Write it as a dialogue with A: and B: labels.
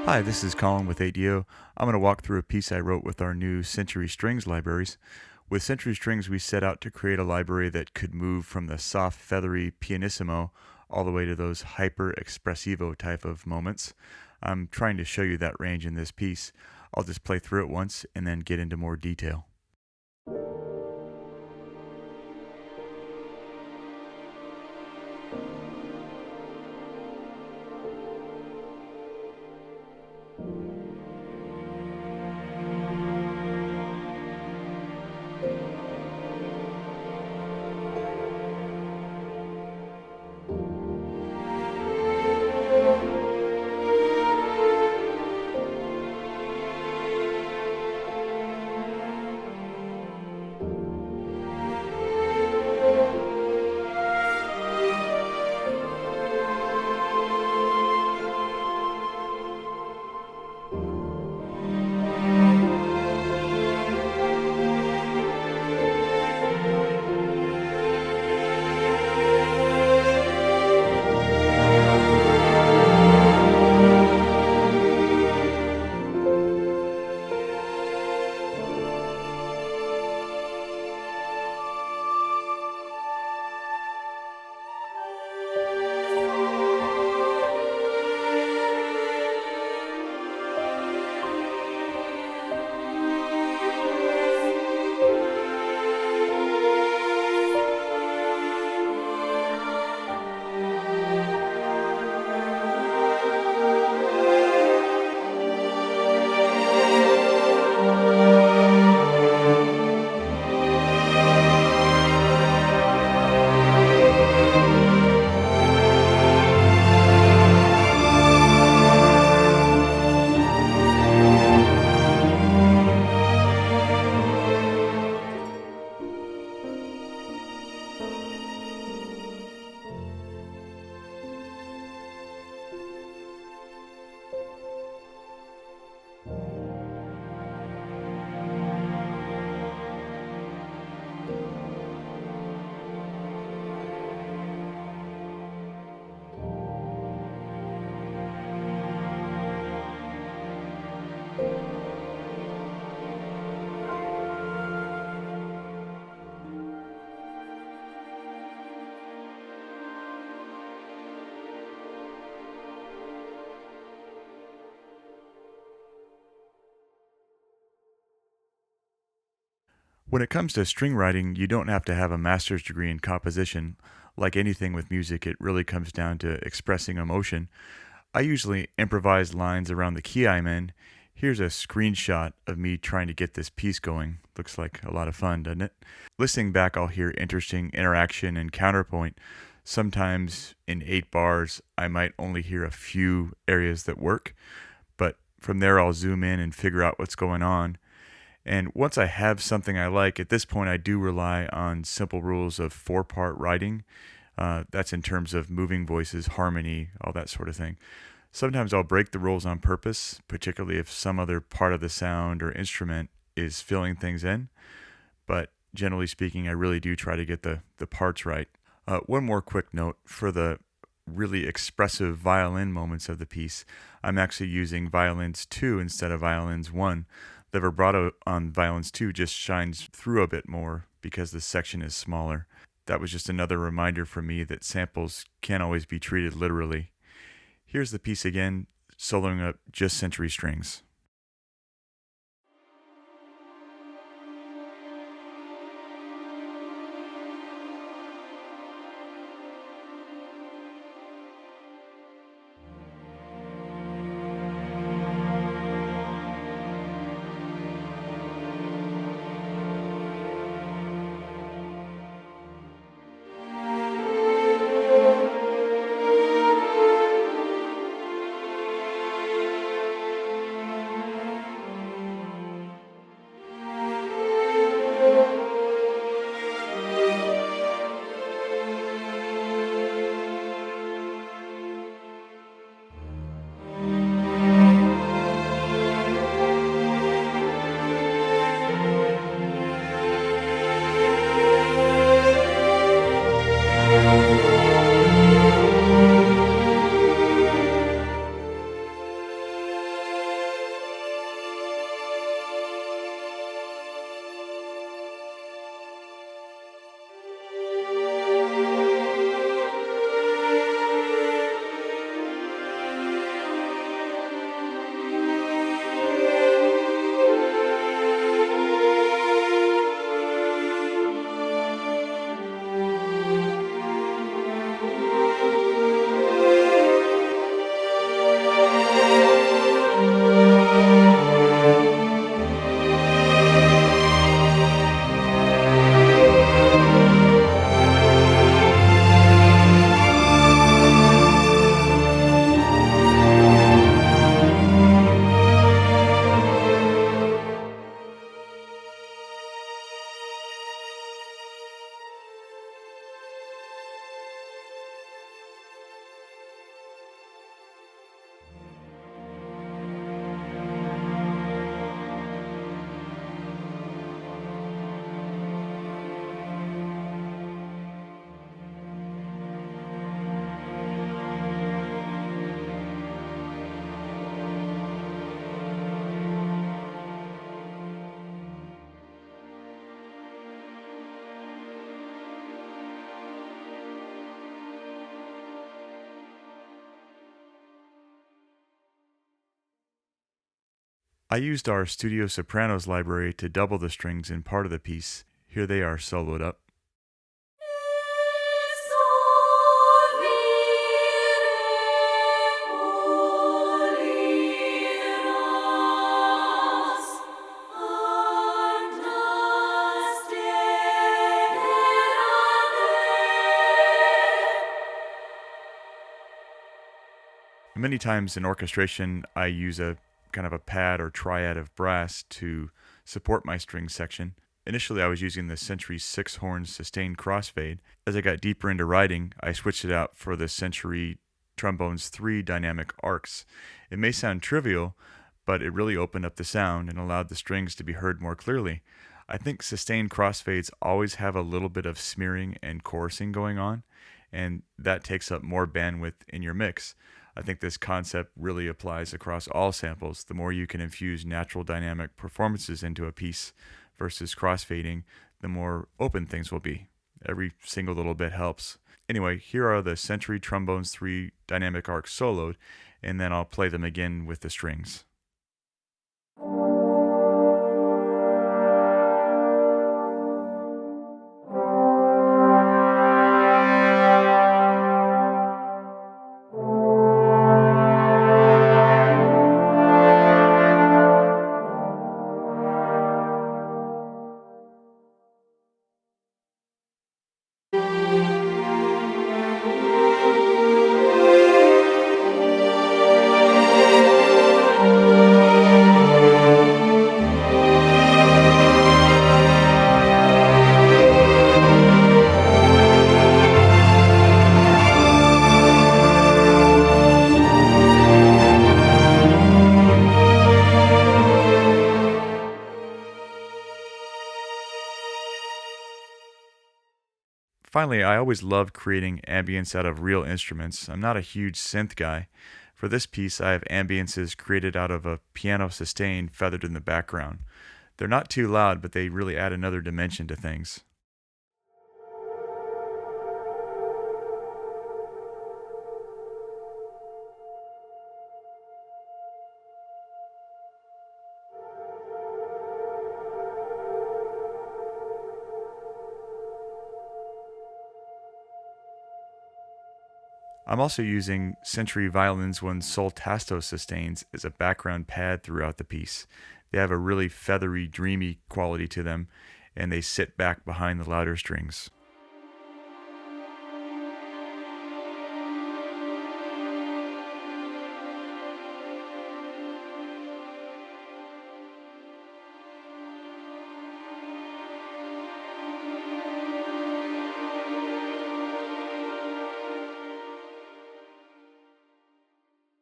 A: Hi, this is Colin with ADO. I'm going to walk through a piece I wrote with our new Century Strings libraries. With Century Strings, we set out to create a library that could move from the soft, feathery pianissimo all the way to those hyper expressivo type of moments. I'm trying to show you that range in this piece. I'll just play through it once and then get into more detail. When it comes to string writing, you don't have to have a master's degree in composition. Like anything with music, it really comes down to expressing emotion. I usually improvise lines around the key I'm in. Here's a screenshot of me trying to get this piece going. Looks like a lot of fun, doesn't it? Listening back, I'll hear interesting interaction and counterpoint. Sometimes in 8 bars, I might only hear a few areas that work, but from there, I'll zoom in and figure out what's going on. And once I have something I like, at this point, I do rely on simple rules of 4-part writing. That's in terms of moving voices, harmony, all that sort of thing. Sometimes I'll break the rules on purpose, particularly if some other part of the sound or instrument is filling things in. But generally speaking, I really do try to get the parts right. One more quick note for the really expressive violin moments of the piece, I'm actually using violins 2 instead of violins 1. The vibrato on violins 2 just shines through a bit more because the section is smaller. That was just another reminder for me that samples can't always be treated literally. Here's the piece again, soloing up just Century Strings. I used our Studio Sopranos library to double the strings in part of the piece. Here they are soloed up. Many times in orchestration, I use a kind of a pad or triad of brass to support my string section. Initially, I was using the Century 6-horn sustained crossfade. As I got deeper into writing, I switched it out for the Century Trombone's 3 dynamic arcs. It may sound trivial, but it really opened up the sound and allowed the strings to be heard more clearly. I think sustained crossfades always have a little bit of smearing and chorusing going on, and that takes up more bandwidth in your mix. I think this concept really applies across all samples. The more you can infuse natural dynamic performances into a piece versus crossfading, the more open things will be. Every single little bit helps. Anyway, here are the Century Trombone's 3 dynamic arcs soloed, and then I'll play them again with the strings. Finally, I always loved creating ambience out of real instruments. I'm not a huge synth guy. For this piece, I have ambiences created out of a piano sustain feathered in the background. They're not too loud, but they really add another dimension to things. I'm also using Century Violin's one Sol Tasto sustains as a background pad throughout the piece. They have a really feathery, dreamy quality to them, and they sit back behind the louder strings.